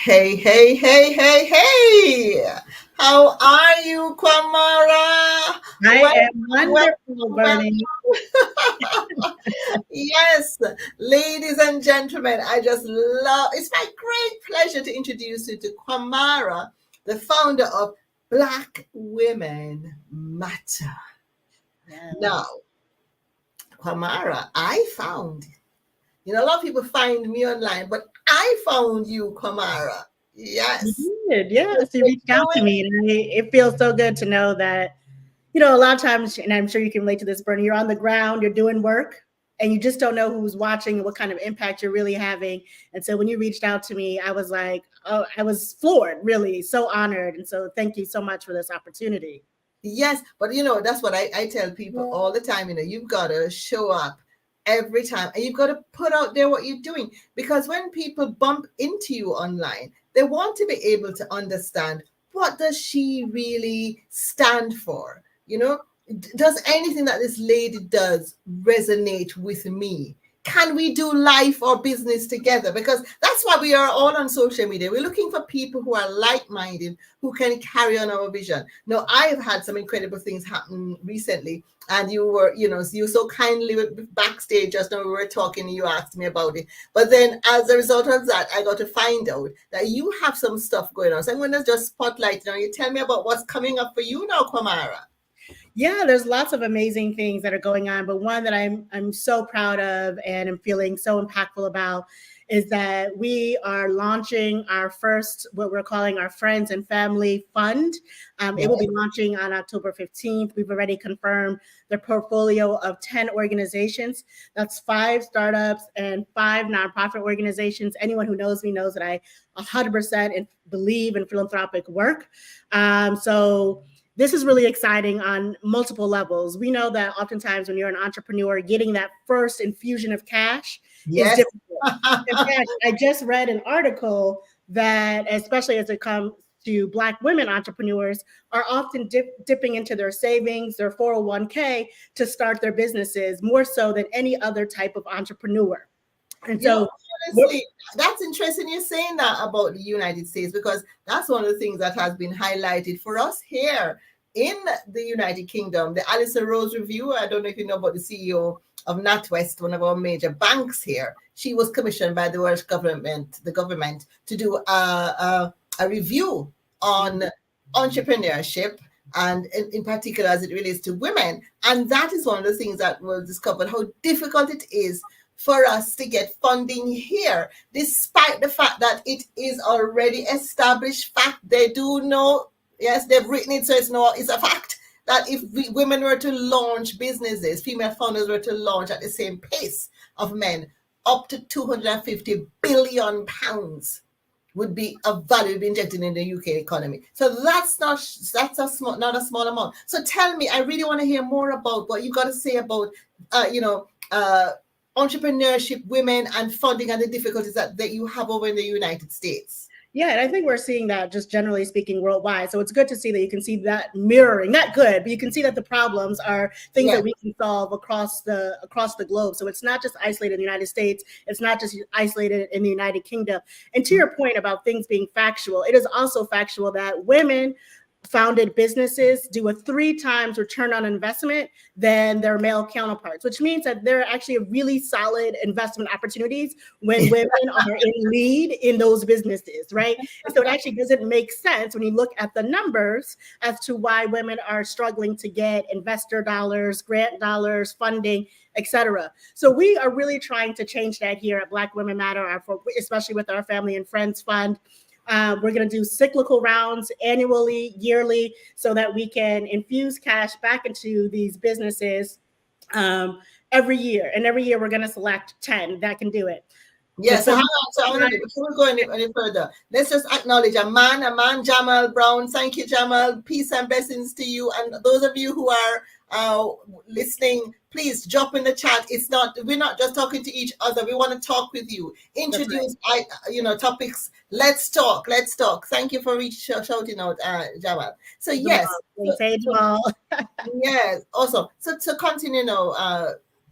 Hey, hey, hey, hey, hey! How are you, Kwamara? I Well, am well, wonderful, well. Bernie. Yes, ladies and gentlemen, I just love it's my great pleasure to introduce you to Kwamara, the founder of Black Women Matter. Now, Yes. Kwamara, a lot of people find me online, but I found you, Kwamara. You Yes. did. You've Yes. You been reached out to doing me. And it feels so good to know that, a lot of times, and I'm sure you can relate to this, Bernie, you're on the ground, you're doing work, and you just don't know who's watching and what kind of impact you're really having. And so when you reached out to me, I was like, oh, I was floored, really, so honored. And so thank you so much for this opportunity. Yes, but that's what I tell people all the time. You've got to show up every time and you've got to put out there what you're doing because when people bump into you online, they want to be able to understand what does she really stand for? Does anything that this lady does resonate with me? Can we do life or business together? Because that's why we are all on social media. We're looking for people who are like-minded, who can carry on our vision. Now, I have had some incredible things happen recently, and you so kindly backstage just now we were talking, and you asked me about it. But then, as a result of that, I got to find out that you have some stuff going on. So I'm going to just spotlight. You tell me about what's coming up for you now, Kwamara. Yeah, there's lots of amazing things that are going on, but one that I'm so proud of and I'm feeling so impactful about is that we are launching our first what we're calling our Friends and Family Fund. It will be launching on October 15th. We've already confirmed the portfolio of 10 organizations. That's 5 startups and 5 nonprofit organizations. Anyone who knows me knows that I 100% believe in philanthropic work. So this is really exciting on multiple levels. We know that oftentimes when you're an entrepreneur, getting that first infusion of cash is Yes. difficult. In fact, I just read an article that, especially as it comes to Black women entrepreneurs, are often dipping into their savings, their 401k to start their businesses more so than any other type of entrepreneur. And You know, so, honestly, that's interesting you're saying that about the United States because that's one of the things that has been highlighted for us here in the United Kingdom. The Alison Rose Review, I don't know if you know about the CEO of NatWest, one of our major banks here. She was commissioned by the Welsh government, to do a review on entrepreneurship and in particular as it relates to women. And that is one of the things that was discovered how difficult it is for us to get funding here, despite the fact that it is already established fact. They do know, yes, they've written it, so it's a fact that if women were to launch businesses, female founders were to launch at the same pace of men, up to 250 billion pounds would be a value be injected in the UK economy. So not a small amount. So tell me, I really want to hear more about what you got to say about uh, you know uh, entrepreneurship, women, and funding, and the difficulties that you have over in the United States. yeah, and I think we're seeing that just generally speaking worldwide. So it's good to see that you can see that mirroring, not good, but you can see that the problems are things Yeah. that we can solve across the globe. So it's not just isolated in the United States, it's not just isolated in the United Kingdom. And to your point about things being factual, it is also factual that women founded businesses do a 3 times return on investment than their male counterparts, which means that there are actually really solid investment opportunities when women are in lead in those businesses, right? And so it actually doesn't make sense when you look at the numbers as to why women are struggling to get investor dollars, grant dollars, funding, etc. So we are really trying to change that here at Black Women Matter, especially with our Family and Friends Fund. We're going to do cyclical rounds annually, yearly, so that we can infuse cash back into these businesses um, every year. And every year we're going to select 10 that can do it. Yeah, The so hang fund, on. So I want to before we go any further, let's just acknowledge a man, Jamal Brown. Thank you, Jamal. Peace and blessings to you. And those of you who are listening, please drop in the chat. We're not just talking to each other. We want to talk with you. that's right. Introduce topics. Let's talk. Let's talk. Thank you for shouting out, Jamal. So Jamal. yes. Say So, Jamal. yes, awesome. So to continue now,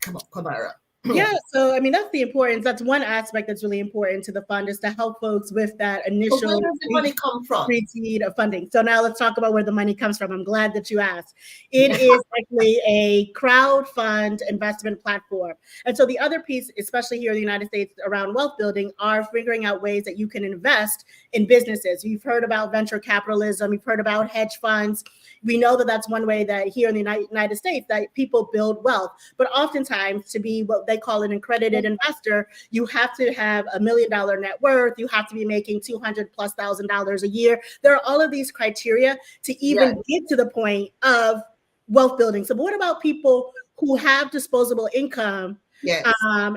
come on, Kamara. Yeah, so I mean that's the importance. That's one aspect that's really important to the fund is to help folks with that But where initial does the money come from? seed of funding. So now let's talk about where the money comes from. I'm glad that you asked. It is actually a crowd fund investment platform. And so the other piece, especially here in the United States around wealth building, are figuring out ways that you can invest in businesses. You've heard about venture capitalism, you've heard about hedge funds. We know that that's one way that here in the United States that people build wealth. But oftentimes to be what they call an accredited investor, you have to have $1 million net worth. You have to be making $200,000+ a year. There are all of these criteria to even get to the point of wealth building. So, but what about people who have disposable income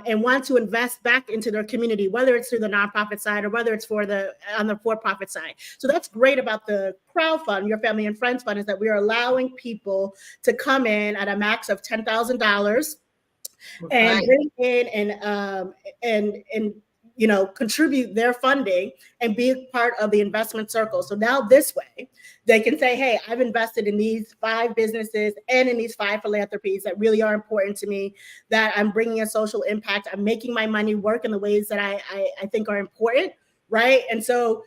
and want to invest back into their community, whether it's through the nonprofit side or whether it's on the for-profit side? So that's great about the crowd fund, your family and friends fund, is that we are allowing people to come in at a max of $10,000 and bring in and contribute their funding and be a part of the investment circle. So now this way they can say, hey, I've invested in these 5 businesses and in these 5 philanthropies that really are important to me, that I'm bringing a social impact. I'm making my money work in the ways that I think are important, right? And so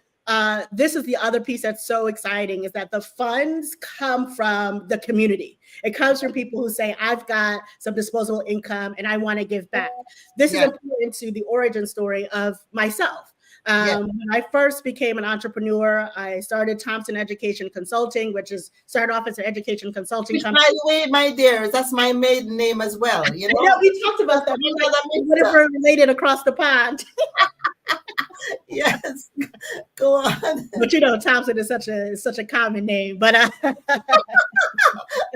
this is the other piece that's so exciting, is that the funds come from the community. It comes from people who say, I've got some disposable income and I want to give back. This is important to the origin story of myself. When I first became an entrepreneur, I started Thompson Education Consulting, which started off as an education consulting company. By the way, my dear, that's my maiden name as well. You know, we talked about that. Whatever related across the pond. Yes, go on. But Thompson is such a common name. But but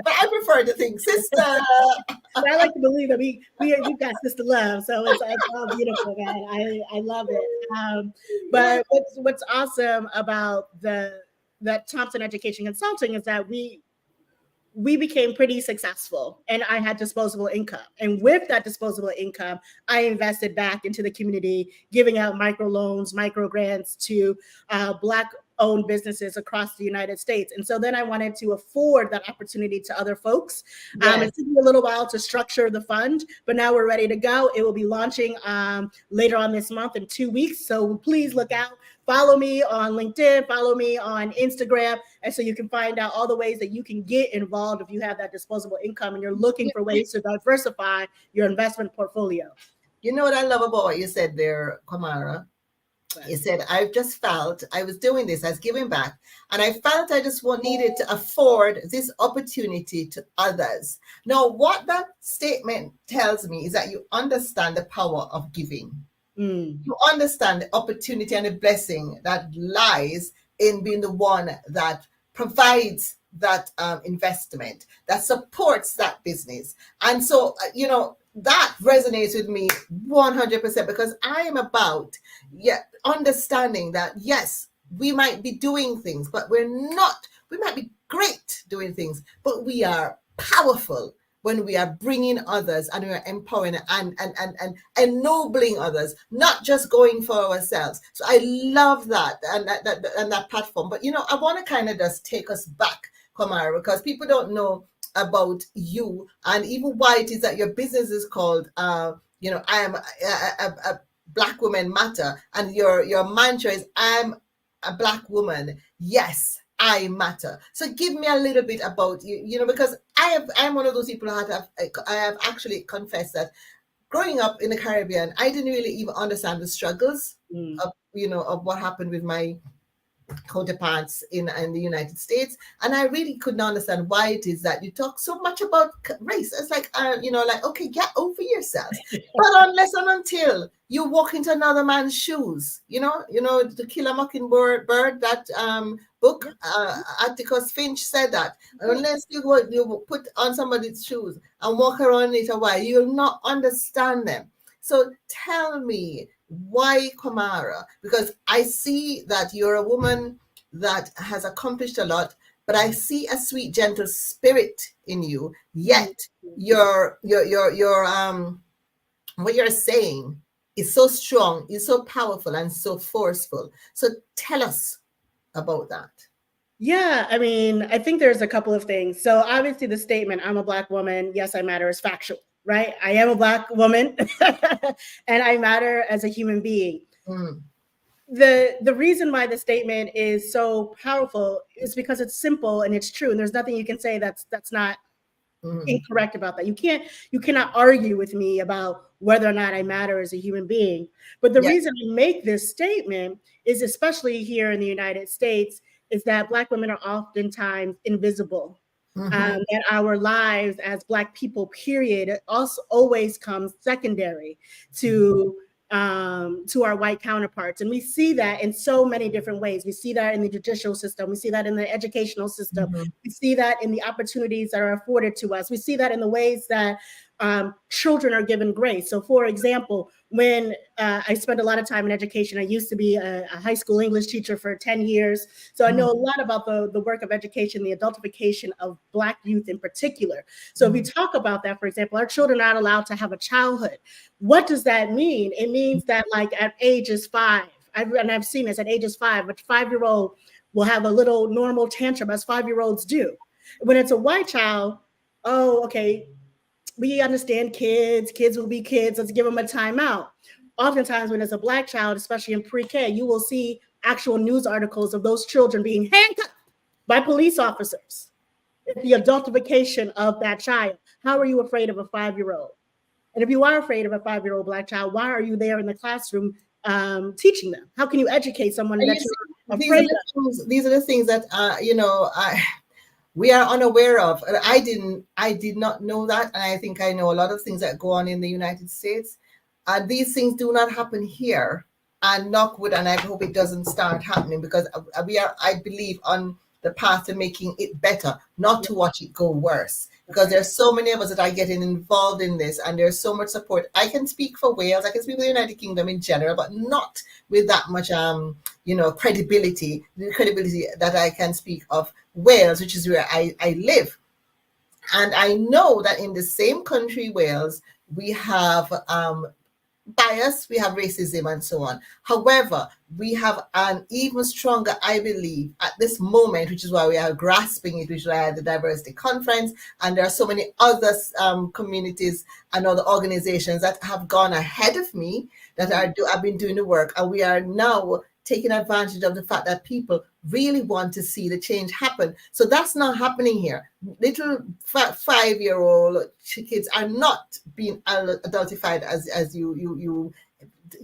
I prefer to think sister. I like to believe that we got sister love, so it's all beautiful, man. I love it. But what's awesome about that Thompson Education Consulting is that we became pretty successful and I had disposable income. And with that disposable income, I invested back into the community, giving out microloans, micro grants to Black owned businesses across the United States. And so then I wanted to afford that opportunity to other folks. It took me a little while to structure the fund, but now we're ready to go. It will be launching later on this month in 2 weeks. So please look out. Follow me on LinkedIn, follow me on Instagram. And so you can find out all the ways that you can get involved if you have that disposable income and you're looking for ways to diversify your investment portfolio. You know what I love about what you said there, Kamara? You said, I've just felt I was doing this, I was giving back, and I felt I just needed to afford this opportunity to others. Now, what that statement tells me is that you understand the power of giving. You understand the opportunity and the blessing that lies in being the one that provides that investment, that supports that business. And so, that resonates with me 100% because I am about understanding that, yes, we might be doing things, but we might be great doing things, but we are powerful when we are bringing others and we are empowering and ennobling others, not just going for ourselves. So I love that and that platform. But, I want to kind of just take us back, Kamara, because people don't know about you and even why it is that your business is called I am a Black woman matter, and your mantra is I'm a Black woman, yes, I matter. So give me a little bit about you, because I'm one of those people I have actually confessed that growing up in the Caribbean, I didn't really even understand the struggles of what happened with my counterparts in the United States, and I really couldn't understand why it is that you talk so much about race. It's like okay, get over yourself. But unless and until you walk into another man's shoes, To Kill a Mockingbird, that book, Atticus Finch said that unless you put on somebody's shoes and walk around it a while, you'll not understand them. So tell me, why Kamara? Because I see that you're a woman that has accomplished a lot, but I see a sweet, gentle spirit in you. Yet your what you're saying is so strong, is so powerful, and so forceful. So tell us about that. Yeah, I mean, I think there's a couple of things. So obviously the statement, I'm a Black woman, yes, I matter, is factual. right? I am a Black woman and I matter as a human being. Mm. The reason why the statement is so powerful is because it's simple and it's true. And there's nothing you can say that's not incorrect about that. You cannot argue with me about whether or not I matter as a human being. But the reason I make this statement is, especially here in the United States, is that Black women are oftentimes invisible. And our lives as Black people, period, also always comes secondary to our white counterparts. And we see that in so many different ways. We see that in the judicial system. We see that in the educational system. We see that in the opportunities that are afforded to us. We see that in the ways that children are given grace. So for example, when I spent a lot of time in education, I used to be a high school English teacher for 10 years. So I know a lot about the work of education, the adultification of Black youth in particular. So if we talk about that, for example, our children are not allowed to have a childhood. What does that mean? It means that like at ages 5, I've seen this at ages 5, a 5-year-old will have a little normal tantrum as 5-year-olds do. When it's a white child, oh, okay, we understand kids will be kids, let's give them a timeout. Oftentimes when it's a Black child, especially in pre-K, you will see actual news articles of those children being handcuffed by police officers. It's the adultification of that child. How are you afraid of a 5-year-old? And if you are afraid of a 5-year-old Black child, why are you there in the classroom teaching them? How can you educate someone that you're afraid of? These are the things that, we are unaware of. I did not know that. And I think I know a lot of things that go on in the United States. These things do not happen here. And knock wood, and I hope it doesn't start happening, because we are, I believe, on the path to making it better, not to watch it go worse. Because there's so many of us that are getting involved in this, and there's so much support. I can speak for Wales, I can speak for the United Kingdom in general, but not with that much, credibility, the credibility that I can speak of Wales, which is where I live. And I know that in the same country, Wales, we have bias, we have racism and so on. However, we have an even stronger, I believe, at this moment, which is why we are grasping it, which is why the diversity conference, and there are so many other communities and other organizations that have gone ahead of me that have been doing the work, and we are now taking advantage of the fact that people really want to see the change happen. So that's not happening here. Little 5-year-old kids are not being adultified as you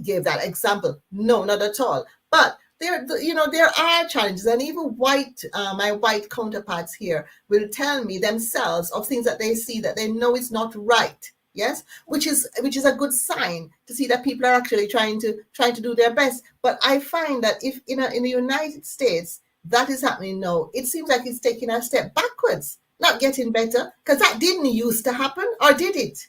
gave that example. No, not at all. But there are challenges, and even my white counterparts here will tell me themselves of things that they see that they know is not right. Yes, which is a good sign to see that people are actually trying to do their best. But I find that if in the United States that is happening now, it seems like it's taking a step backwards, not getting better, because that didn't used to happen, or did it?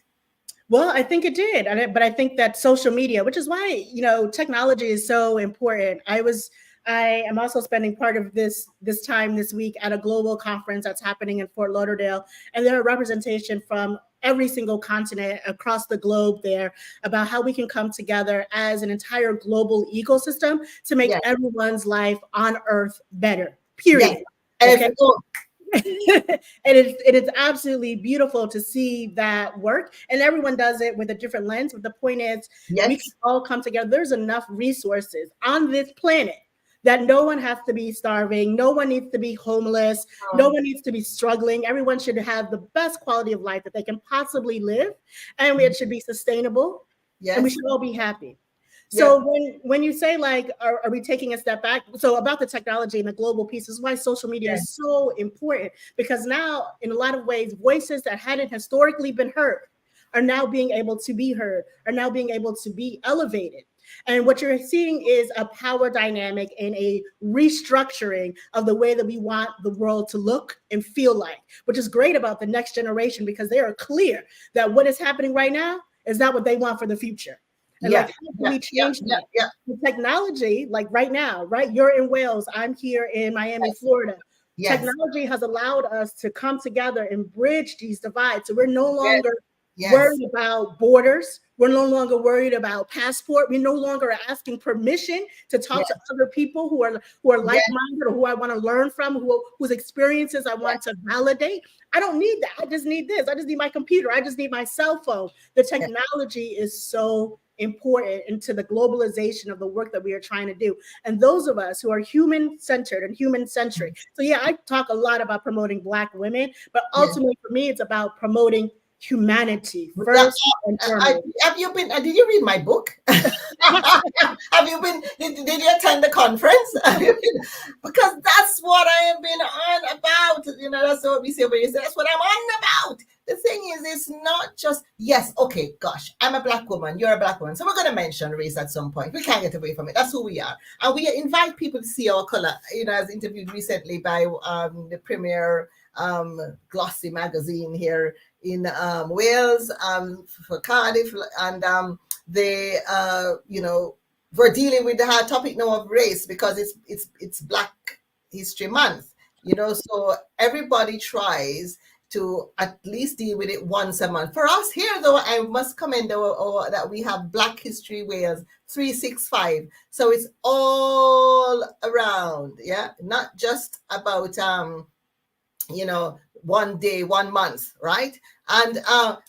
Well, I think it did, but I think that social media, which is why technology is so important. I am also spending part of this time this week at a global conference that's happening in Fort Lauderdale, and there are representation from every single continent across the globe there about how we can come together as an entire global ecosystem to make everyone's life on Earth better, period. Yes. Okay? And it's absolutely beautiful to see that work, and everyone does it with a different lens. But the point is, we can all come together. There's enough resources on this planet that no one has to be starving, no one needs to be homeless, no one needs to be struggling. Everyone should have the best quality of life that they can possibly live, and it should be sustainable, and we should all be happy. So when you say like, are we taking a step back? So about the technology and the global piece is why social media is so important, because now in a lot of ways, voices that hadn't historically been heard are now being able to be heard, are now being able to be elevated. And what you're seeing is a power dynamic and a restructuring of the way that we want the world to look and feel like, which is great about the next generation, because they are clear that what is happening right now is not what they want for the future. And how can we change that? The technology, like right now, right? You're in Wales, I'm here in Miami, Florida. Technology has allowed us to come together and bridge these divides. So we're no longer Yes. worried about borders. We're no longer worried about passport. We no longer are asking permission to talk Yes. to other people who are like-minded or who I want to learn from, whose experiences I want to validate. I don't need that. I just need this. I just need my computer. I just need my cell phone. The technology is so important into the globalization of the work that we are trying to do. And those of us who are human-centered and human-centric. So yeah, I talk a lot about promoting Black women, but ultimately for me, it's about promoting humanity first and foremost. Have you been? Did you read my book? Have you been? Did you attend the conference? Because that's what I have been on about. You know, that's what we say. But that's what I'm on about. The thing is, it's not just yes. Okay, gosh, I'm a Black woman. You're a Black woman. So we're going to mention race at some point. We can't get away from it. That's who we are, and we invite people to see our color. You know, I was interviewed recently by the premier glossy magazine here in Wales for Cardiff, and they you know, we're dealing with the hard topic now of race because it's Black History Month, you know, so everybody tries to at least deal with it once a month. For us here, though, I must commend that we have Black History Wales 365, so it's all around, yeah, not just about you know, one day, 1 month, right? And the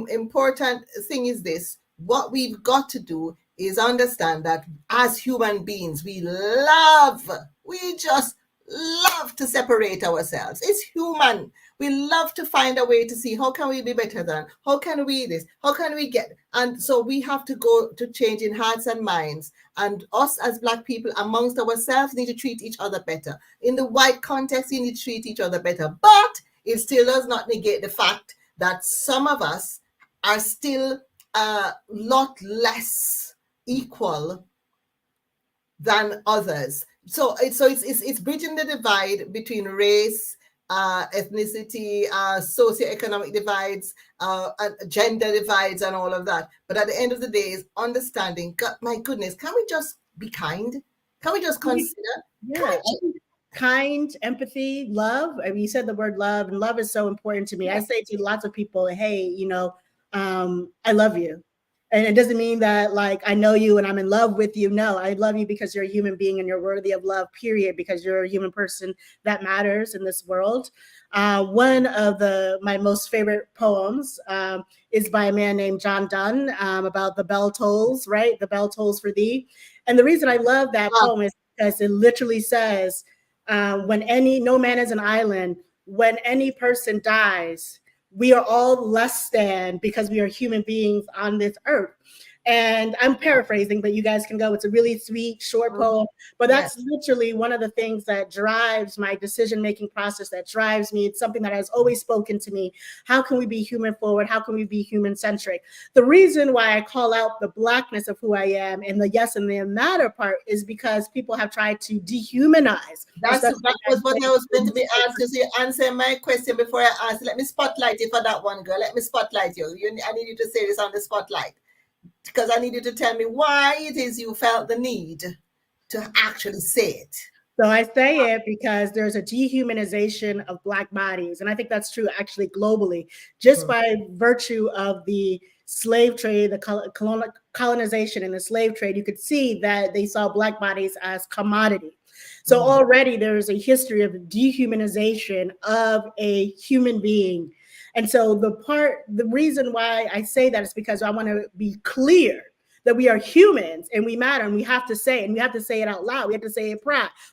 important thing is this: what we've got to do is understand that as human beings, we just love to separate ourselves. It's human. We love to find a way to see how can we be better than, how can we this, how can we get, and so we have to go to change in hearts and minds. And us as Black people amongst ourselves need to treat each other better. In the white context, we need to treat each other better. But it still does not negate the fact that some of us are still a lot less equal than others. So it's bridging the divide between race, ethnicity, socioeconomic divides, gender divides, and all of that. But at the end of the day, is understanding. God, my goodness, can we just be kind? Can we just consider? Yeah. Kind, empathy, love. I mean, you said the word love, and love is so important to me. I say to lots of people, hey, you know, I love you. And it doesn't mean that like I know you and I'm in love with you. No, I love you because you're a human being and you're worthy of love, period, because you're a human person that matters in this world. One of my most favorite poems is by a man named John Donne about the bell tolls, right? The bell tolls for thee. And the reason I love that poem is because it literally says, no man is an island, when any person dies, we are all less than because we are human beings on this earth. And I'm paraphrasing, but you guys can go. It's a really sweet, short poem. But that's literally one of the things that drives my decision-making process, that drives me. It's something that has always spoken to me. How can we be human forward? How can we be human-centric? The reason why I call out the Blackness of who I am and the yes and the matter part is because people have tried to dehumanize. That was what I was going to be asked. So you answer my question before I ask. Let me spotlight you for that one, girl. Let me spotlight you. I need you to say this on the spotlight, because I need you to tell me why it is you felt the need to actually say it. So I say it because there's a dehumanization of Black bodies. And I think that's true actually globally, just by virtue of the slave trade, the colonization and the slave trade. You could see that they saw Black bodies as commodity. So already there's a history of dehumanization of a human being. And so the reason why I say that is because I want to be clear that we are humans and we matter, and we have to say it, and we have to say it out loud. We have to say it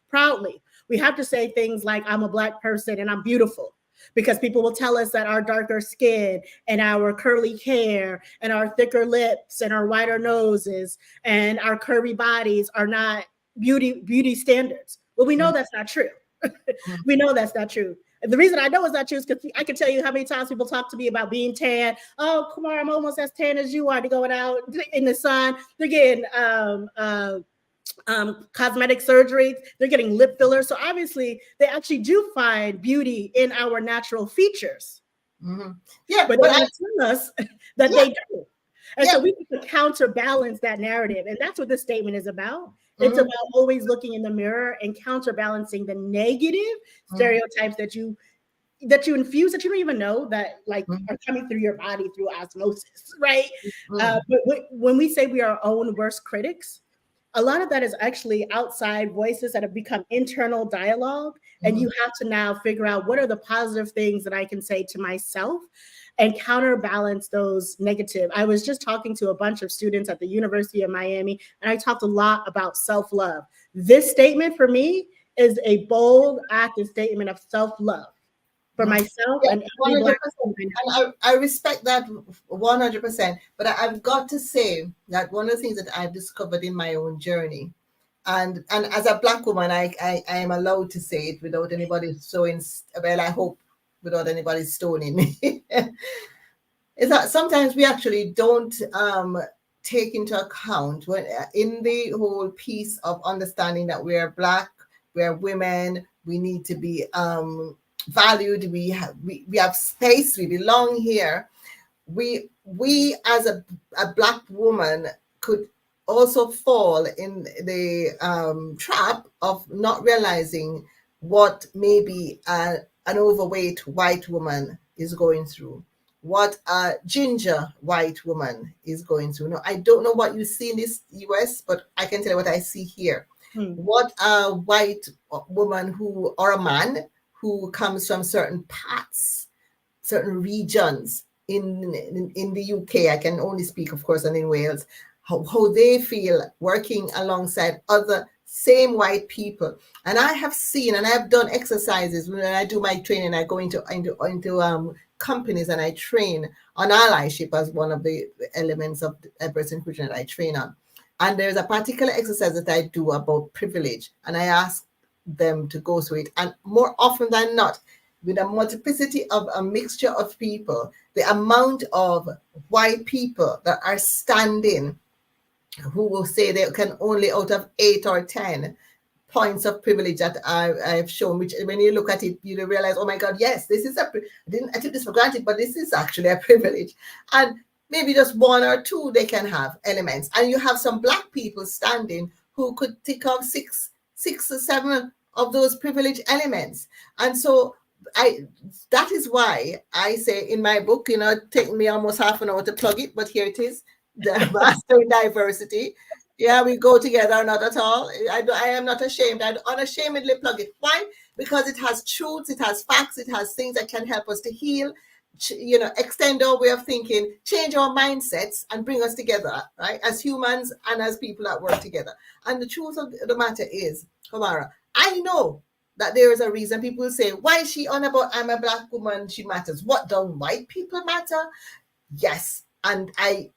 proudly. We have to say things like, I'm a Black person and I'm beautiful, because people will tell us that our darker skin and our curly hair and our thicker lips and our wider noses and our curvy bodies are not beauty standards. Well, we know that's not true. We know that's not true. And the reason I know it's not true is because I can tell you how many times people talk to me about being tan. Oh, Kumar, I'm almost as tan as you are. They're going out in the sun. They're getting cosmetic surgeries. They're getting lip fillers. So obviously, they actually do find beauty in our natural features. Yeah, but they don't tell us that they do. And so we need to counterbalance that narrative. And that's what this statement is about. It's about always looking in the mirror and counterbalancing the negative stereotypes that you that you infuse that you don't even know that like Mhm. are coming through your body through osmosis, right? Mhm. But when we say we are our own worst critics, a lot of that is actually outside voices that have become internal dialogue. And Mhm. you have to now figure out what are the positive things that I can say to myself and counterbalance those negative. I was just talking to a bunch of students at the University of Miami, and I talked a lot about self-love. This statement for me is a bold, active statement of self-love for Mhm. myself Yeah, and every Black 100%. woman. And I respect that 100%. But I've got to say that one of the things that I've discovered in my own journey, and as a Black woman, I am allowed to say it without anybody showing, well, I hope without anybody stoning me, is that sometimes we actually don't take into account when in the whole piece of understanding that we are Black, we are women, we need to be valued, we have space, we belong here. We as a Black woman could also fall in the trap of not realizing what maybe an overweight white woman is going through, what a ginger white woman is going through. No, I don't know what you see in this US, but I can tell you what I see here. Hmm. What a white woman who, or a man who comes from certain parts, certain regions in the UK, I can only speak, of course, and in Wales, how they feel working alongside other same white people. And I have seen, and I've done exercises when I do my training. I go into companies and I train on allyship as one of the elements of diversity inclusion that I train on. And there's a particular exercise that I do about privilege, and I ask them to go through it. And more often than not, with a multiplicity of a mixture of people, the amount of white people that are standing who will say they can only out of 8 or 10 points of privilege that I've shown, which when you look at it, you realize, oh my God, yes, this is I took this for granted, but this is actually a privilege. And maybe just one or two they can have elements. And you have some Black people standing who could tick off six or seven of those privilege elements. And so that is why I say in my book, it took me almost half an hour to plug it, but here it is, the Mastering Diversity. Yeah, we go together, not at all. I am not ashamed. I unashamedly plug it. Why? Because it has truths, it has facts, it has things that can help us to heal, extend our way of thinking, change our mindsets, and bring us together, right? As humans and as people that work together. And the truth of the matter is, Kamara, I know that there is a reason people say, why is she on about I'm a Black woman, she matters? What, don't white people matter? Yes.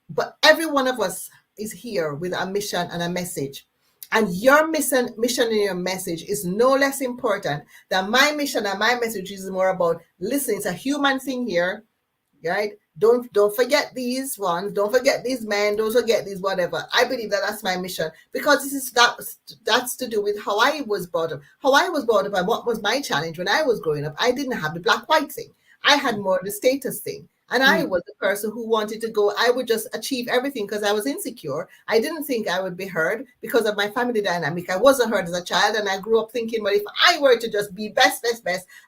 But every one of us is here with a mission and a message. And your mission and your message is no less important than my mission and my message is more about listening. It's a human thing here, right? Don't forget these ones. Don't forget these men. Don't forget these whatever. I believe that that's my mission because that's to do with how I was brought up. How I was brought up and what was my challenge when I was growing up. I didn't have the black-white thing. I had more of the status thing. And I was the person who wanted to go, I would just achieve everything because I was insecure. I didn't think I would be heard because of my family dynamic. I wasn't heard as a child. And I grew up thinking, well, if I were to just be best,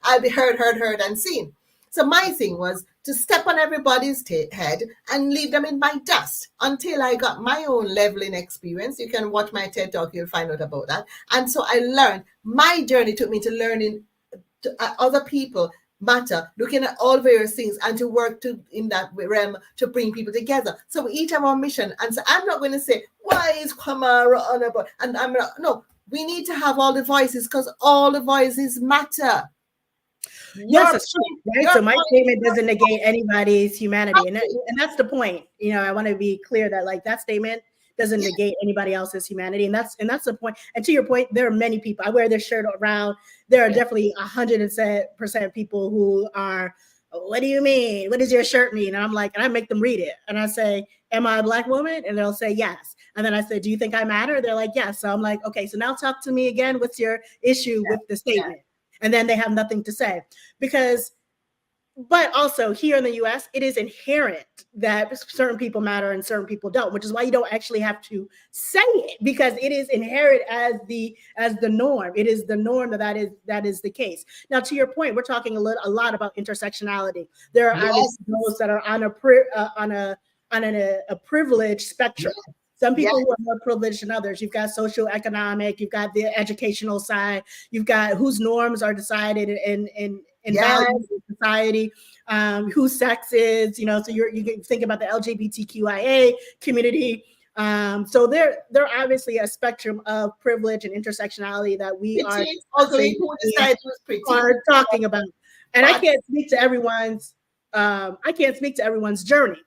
I'll be heard, and seen. So my thing was to step on everybody's head and leave them in my dust until I got my own leveling experience. You can watch my TED Talk, you'll find out about that. And so I learned, my journey took me to learning other people matter, looking at all various things and to work in that realm to bring people together. So we each have our mission. And so I'm not going to say, why is Kamara on about? And I'm not, no, we need to have all the voices because all the voices matter. Yes, that's true. Right. So my statement doesn't negate anybody's humanity. And that's the point. I want to be clear that like that statement doesn't negate anybody else's humanity. And that's the point. And to your point, there are many people. I wear this shirt around. There are definitely 100% people who are, what do you mean? What does your shirt mean? And I'm like, and I make them read it. And I say, am I a Black woman? And they'll say yes. And then I say, do you think I matter? They're like, yes. So I'm like, okay, so now talk to me again. What's your issue with the statement? And then they have nothing to say because But also here in the US, it is inherent that certain people matter and certain people don't, which is why you don't actually have to say it, because it is inherent as the norm. It is the norm that is the case. Now, to your point, we're talking a lot about intersectionality. There are obviously those that are on a privileged spectrum. Yes. Some people who are more privileged than others. You've got socioeconomic, you've got the educational side, you've got whose norms are decided in values in society, who sex is, so you can think about the LGBTQIA community. So there obviously a spectrum of privilege and intersectionality that we are talking about. And I can't speak to everyone's journey.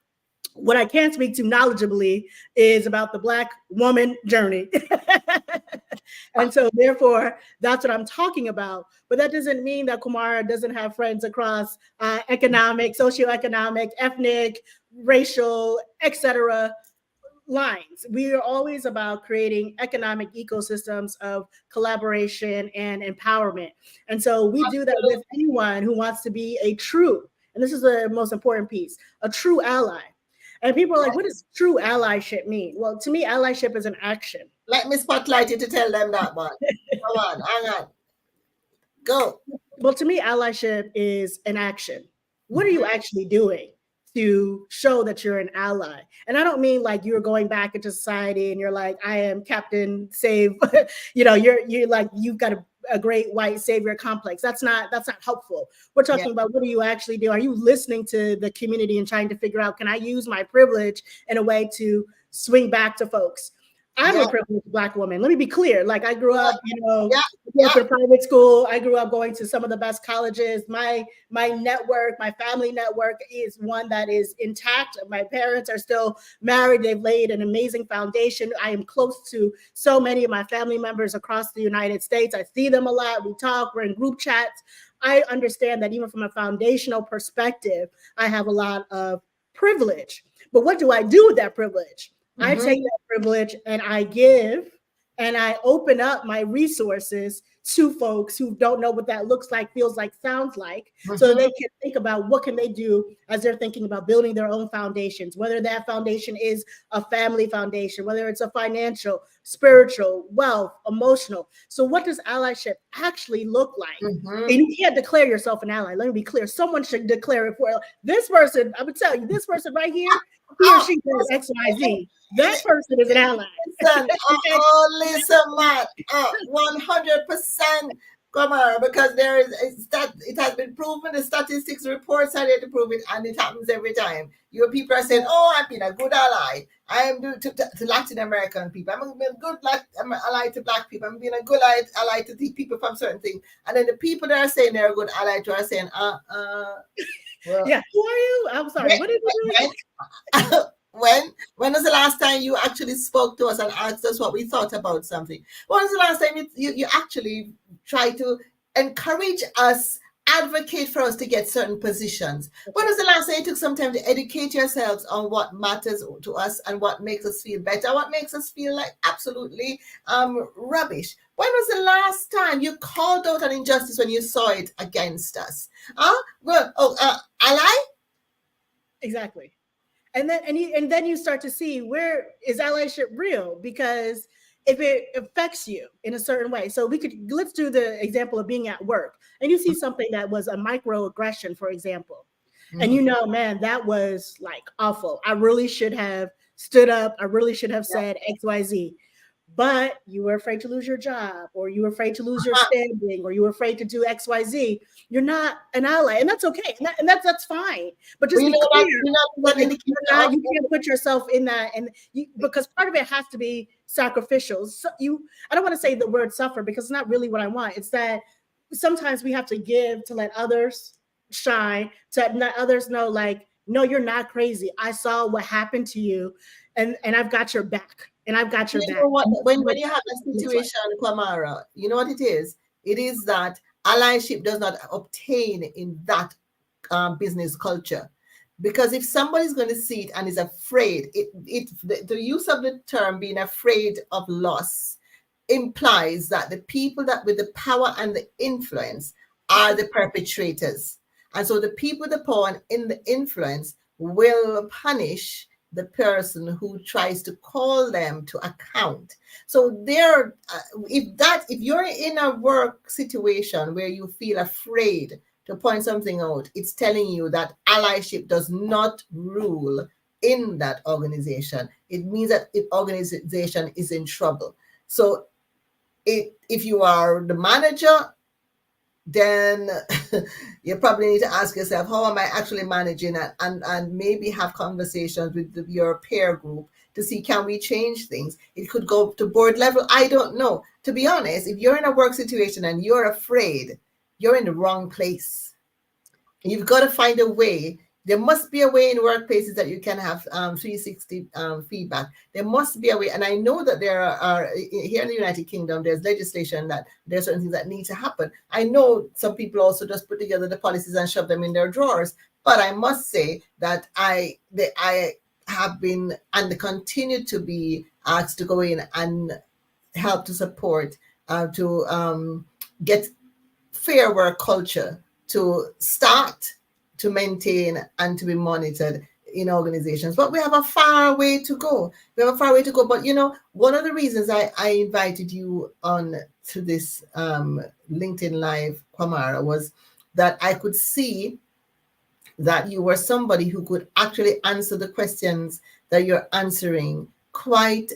What I can speak to knowledgeably is about the Black woman journey. And so therefore, that's what I'm talking about. But that doesn't mean that Kwamara doesn't have friends across economic, socioeconomic, ethnic, racial, etc. lines. We are always about creating economic ecosystems of collaboration and empowerment. And so we do that with anyone who wants to be a true, and this is the most important piece, a true ally. And people are like, what does true allyship mean? Well, to me, allyship is an action. Let me spotlight you to tell them that one. Come on, hang on. Go. Well, to me, allyship is an action. What are you actually doing to show that you're an ally? And I don't mean like you're going back into society and you're like, I am Captain Save. You're like, you've got a great white savior complex. That's not helpful. We're talking about what do you actually do? Are you listening to the community and trying to figure out, can I use my privilege in a way to swing back to folks? I'm a privileged Black woman. Let me be clear. Like I grew up, in private school. I grew up going to some of the best colleges. My network, my family network is one that is intact. My parents are still married. They've laid an amazing foundation. I am close to so many of my family members across the United States. I see them a lot. We talk, we're in group chats. I understand that even from a foundational perspective, I have a lot of privilege. But what do I do with that privilege? I take that privilege and I give and I open up my resources to folks who don't know what that looks like, feels like, sounds like, so they can think about what can they do as they're thinking about building their own foundations, whether that foundation is a family foundation, whether it's a financial, spiritual, wealth, emotional. So what does allyship actually look like? And you can't declare yourself an ally. Let me be clear. Someone should declare it for this person. I would tell you, this person right here, he or she does X, Y, Z. That person is an ally. Listen, man, 100%, Kwamara, because it has been proven. The statistics reports are there to prove it, and it happens every time. Your people are saying, "Oh, I've been a good ally. I am to Latin American people. I'm a good ally to Black people. I'm being a good ally to the people from certain things." And then the people that are saying they're a good ally to are saying, well, yeah, who are you? I'm sorry. What are you doing? When was the last time you actually spoke to us and asked us what we thought about something? When was the last time you actually tried to encourage us, advocate for us to get certain positions? When was the last time you took some time to educate yourselves on what matters to us and what makes us feel better, what makes us feel like absolutely rubbish? When was the last time you called out an injustice when you saw it against us? Ally? Exactly. And then you start to see, where is allyship real? Because if it affects you in a certain way, so let's do the example of being at work and you see something that was a microaggression, for example, and man, that was like awful. I really should have stood up. I really should have said X, Y, Z. But you were afraid to lose your job, or you were afraid to lose your standing, or you were afraid to do X, Y, Z. You're not an ally, and that's okay, and that's fine. But just be clear, you can't put yourself in that, because part of it has to be sacrificial. So I don't want to say the word suffer, because it's not really what I want. It's that sometimes we have to give to let others shine, to let others know, like, no, you're not crazy. I saw what happened to you, and I've got your back. And I've got your back. When you have a situation, Kwamara, you know what it is? It is that allyship does not obtain in that business culture. Because if somebody's going to see it and is afraid, the use of the term being afraid of loss implies that the people that with the power and the influence are the perpetrators. And so the people with the power and in the influence will punish the person who tries to call them to account. So there, if you're in a work situation where you feel afraid to point something out, it's telling you that allyship does not rule in that organization. It means that the organization is in trouble. So if you are the manager, then you probably need to ask yourself, how am I actually managing it? And maybe have conversations with your peer group to see, can we change things? It could go to board level. I don't know. To be honest, if you're in a work situation and you're afraid, you're in the wrong place. You've got to find a way. There must be a way in workplaces that you can have 360 feedback. There must be a way. And I know that there are here in the United Kingdom, there's legislation that there's certain things that need to happen. I know some people also just put together the policies and shove them in their drawers. But I must say that I have been and continue to be asked to go in and help to support, to get fair work culture to start, to maintain, and to be monitored in organizations. But we have a far way to go. But one of the reasons I invited you on to this LinkedIn Live, Kwamara, was that I could see that you were somebody who could actually answer the questions that you're answering quite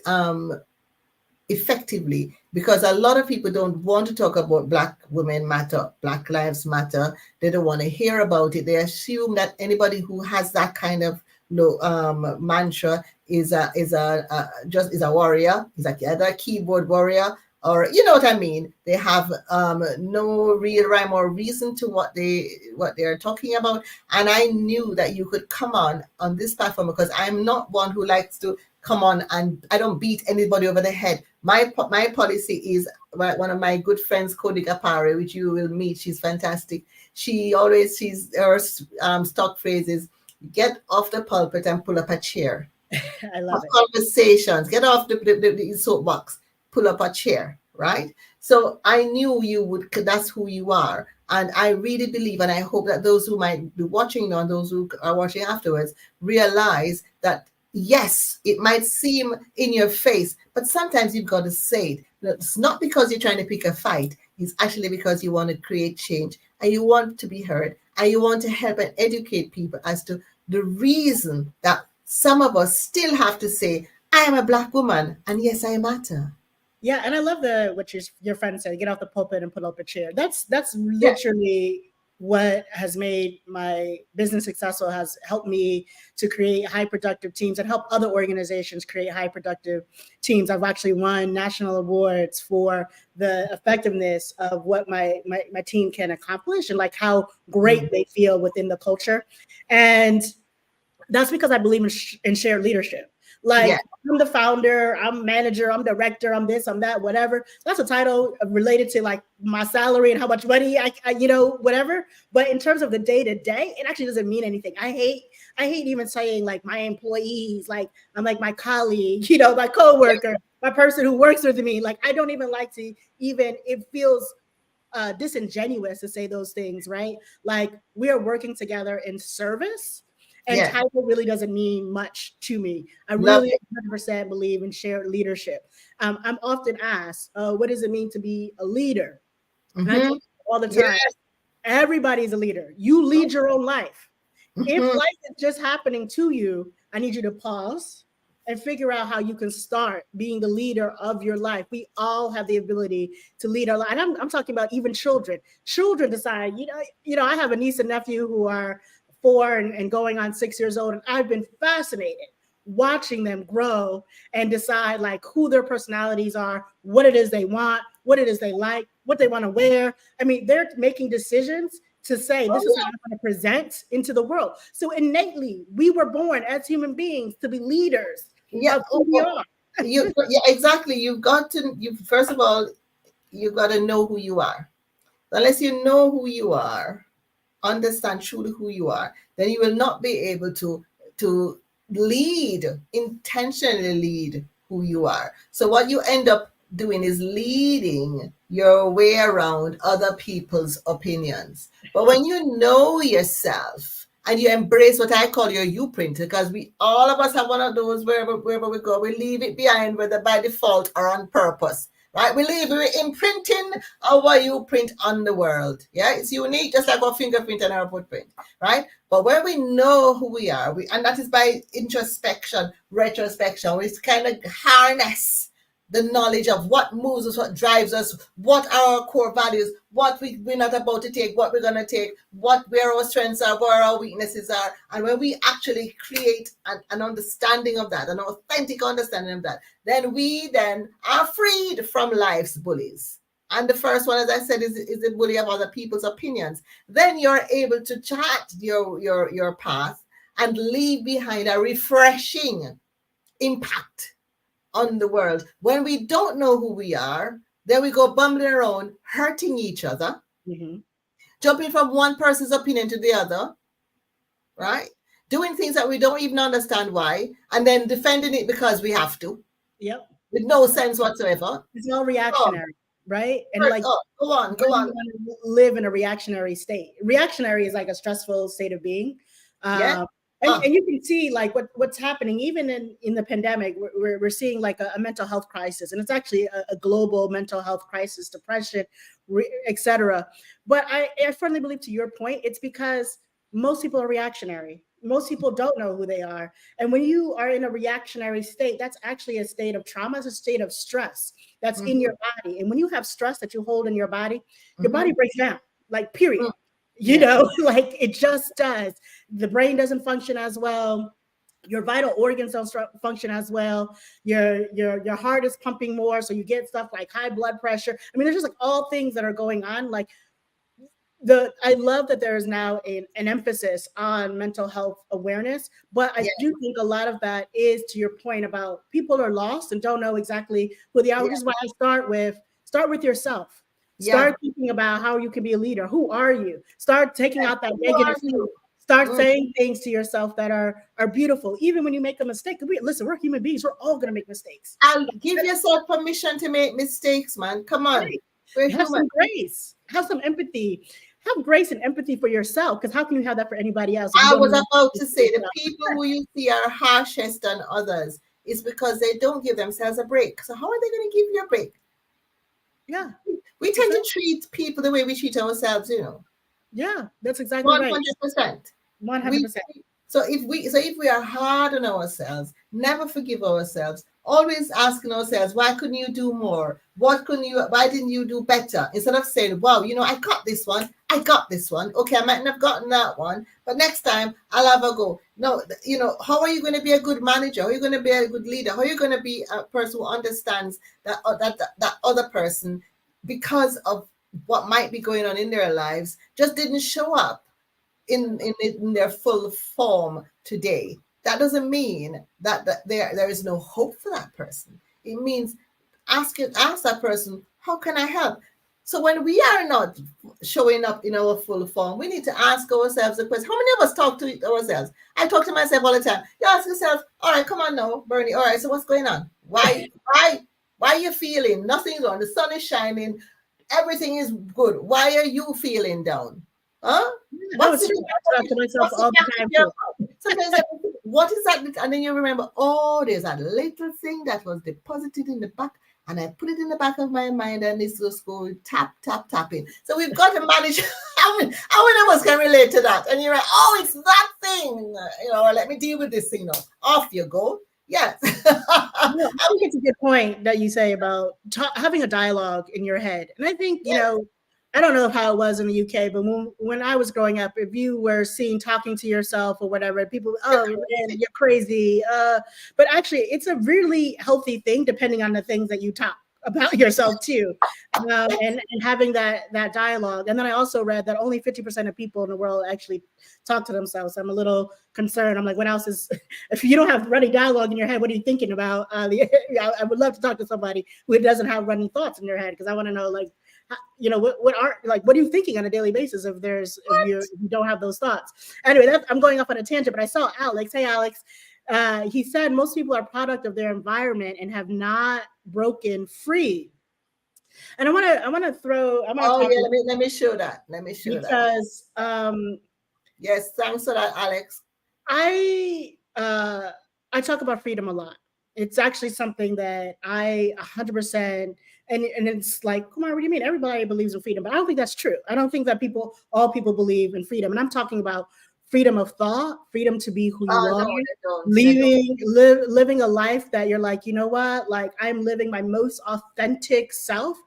effectively, because a lot of people don't want to talk about Black women matter, Black lives matter. They don't want to hear about it. They assume that anybody who has that kind of mantra is a warrior, is a keyboard warrior, or you know what I mean. They have no real rhyme or reason to what they are talking about. And I knew that you could come on this platform, because I'm not one who likes to come on and I don't beat anybody over the head. My policy is, one of my good friends, Cody Gapare, which you will meet. She's fantastic. Her stock phrase is, get off the pulpit and pull up a chair. I love it. Conversations, get off the soapbox, pull up a chair, right? So I knew you would, that's who you are. And I really believe, and I hope that those who might be watching now, those who are watching afterwards, realize that yes, it might seem in your face, but sometimes you've got to say it. It's not because you're trying to pick a fight. It's actually because you want to create change and you want to be heard and you want to help and educate people as to the reason that some of us still have to say, I am a Black woman and yes, I matter. Yeah, and I love what your friend said, get off the pulpit and put up a chair. That's literally what has made my business successful, has helped me to create high productive teams and help other organizations create high productive teams. I've actually won national awards for the effectiveness of what my team can accomplish and like how great they feel within the culture. And that's because I believe in shared leadership. Like, I'm the founder, I'm manager, I'm director, I'm this, I'm that, whatever. That's a title related to like my salary and how much money I whatever. But in terms of the day to day, it actually doesn't mean anything. I hate even saying like my employees, like I'm like my colleague, my coworker, my person who works with me. Like, I don't even like to it feels disingenuous to say those things, right? Like, we are working together in service. And title really doesn't mean much to me. I really 100% believe in shared leadership. I'm often asked, what does it mean to be a leader? And I tell people all the time, everybody's a leader. You lead your own life. If life is just happening to you, I need you to pause and figure out how you can start being the leader of your life. We all have the ability to lead our life. And I'm talking about even children. Children decide, I have a niece and nephew who are 4 and going on 6 years old. And I've been fascinated watching them grow and decide like who their personalities are, what it is they want, what it is they like, what they want to wear. I mean, they're making decisions to say, this is how I'm going to present into the world. So innately, we were born as human beings to be leaders of who we are. Exactly. First of all, you've got to know who you are. Unless you know who you are, understand truly who you are, then you will not be able to intentionally lead who you are. So what you end up doing is leading your way around other people's opinions. But when you know yourself and you embrace what I call your you print, because we all of us have one of those wherever we go, we leave it behind, whether by default or on purpose. Right? We're imprinting our you print on the world. Yeah, it's unique, just like our fingerprint and our footprint, right? But when we know who we are, and that is by introspection, retrospection, we kind of harness the knowledge of what moves us, what drives us, what are our core values, what we're not about to take, what we're going to take, where our strengths are, where our weaknesses are. And when we actually create an understanding of that, an authentic understanding of that, then we then are freed from life's bullies. And the first one, as I said, is the bully of other people's opinions. Then you're able to chart your path and leave behind a refreshing impact on the world. When we don't know who we are, then we go bumbling around, hurting each other, jumping from one person's opinion to the other, right? Doing things that we don't even understand why, and then defending it because we have to. Yep. With no sense whatsoever. It's all reactionary, right? And like, go on. Live in a reactionary state. Reactionary is like a stressful state of being. Yeah. And you can see like what's happening even in the pandemic. We're seeing like a mental health crisis, and it's actually a global mental health crisis, depression, etc. But I firmly believe, to your point, it's because most people are reactionary. Most people don't know who they are. And when you are in a reactionary state, that's actually a state of trauma. It's a state of stress that's in your body. And when you have stress that you hold in your body breaks down, like period. You know, like it just does. The brain doesn't function as well. Your vital organs don't function as well. Your heart is pumping more. So you get stuff like high blood pressure. I mean, there's just like all things that are going on. Like I love that there is now an emphasis on mental health awareness, but I do think a lot of that is, to your point about people are lost and don't know exactly who they are, which is why I start with yourself. Start thinking about how you can be a leader. Who are you? Start taking out that negative. Start saying things to yourself that are beautiful, even when you make a mistake. Listen, we're human beings. We're all going to make mistakes. I'll give yourself permission to make mistakes, man. Come on. Right. Have some grace. Have some empathy. Have grace and empathy for yourself, because how can you have that for anybody else? I was about to say, the people who you see are harshest than others is because they don't give themselves a break. So how are they going to give you a break? Yeah. We tend to treat people the way we treat ourselves, you know. Yeah, that's exactly 100%. Right. 100%. So if we are hard on ourselves, never forgive ourselves, always asking ourselves, why couldn't you do more? Why didn't you do better? Instead of saying, wow, you know, I got this one. Okay, I mightn't have gotten that one, but next time I'll have a go. No, you know, how are you going to be a good manager? How are you going to be a good leader? How are you going to be a person who understands that other person, because of what might be going on in their lives, just didn't show up in their full form today? That doesn't mean that there is no hope for that person. It means ask that person, how can I help? So when we are not showing up in our full form, we need to ask ourselves the question. How many of us talk to ourselves? I talk to myself all the time. You ask yourself, all right, come on now, Bernie. All right, so what's going on? Why are you feeling nothing's wrong? The sun is shining. Everything is good. Why are you feeling down? Huh? What's it? I talk to myself all the time. Sometimes what is that? And then you remember, oh, there's a little thing that was deposited in the back, and I put it in the back of my mind, and it's just going tapping. So we've got to manage. How many of us can relate to that? And you're like, oh, it's that thing. You know, let me deal with this thing now. Off you go. Yes. I think it's a good point that you say about having a dialogue in your head. And I think, you know, I don't know how it was in the UK, but when I was growing up, if you were seen talking to yourself or whatever, people, oh, man, you're crazy. But actually, it's a really healthy thing, depending on the things that you talk about yourself too, and having that dialogue. And then I also read that only 50% of people in the world actually talk to themselves. So I'm a little concerned. I'm like, what else is, if you don't have running dialogue in your head, what are you thinking about? I would love to talk to somebody who doesn't have running thoughts in their head, because I want to know, like, you know, what are you thinking on a daily basis if you don't have those thoughts? Anyway, I'm going off on a tangent, but I saw Alex. Hey, Alex. He said most people are product of their environment and have not broken free. And I want to Oh talk yeah, let me show that. Let me show that. because Yes, thanks for that, Alex. I talk about freedom a lot. It's actually something that I 100%, and it's like, Kumar, what do you mean? Everybody believes in freedom, but I don't think that's true. I don't think that all people believe in freedom, and I'm talking about freedom of thought, freedom to be who you Oh are, no, they don't. living a life that you're like, you know what, like I'm living my most authentic self.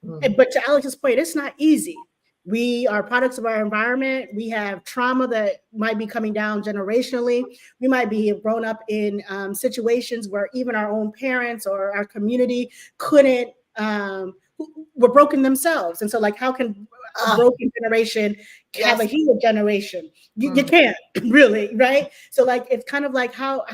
But to Alex's point, it's not easy. We are products of our environment. We have trauma that might be coming down generationally. We might be grown up in situations where even our own parents or our community couldn't, were broken themselves. And so, like, how can a broken generation have a healed generation? You can't really, right? So, like, it's kind of like how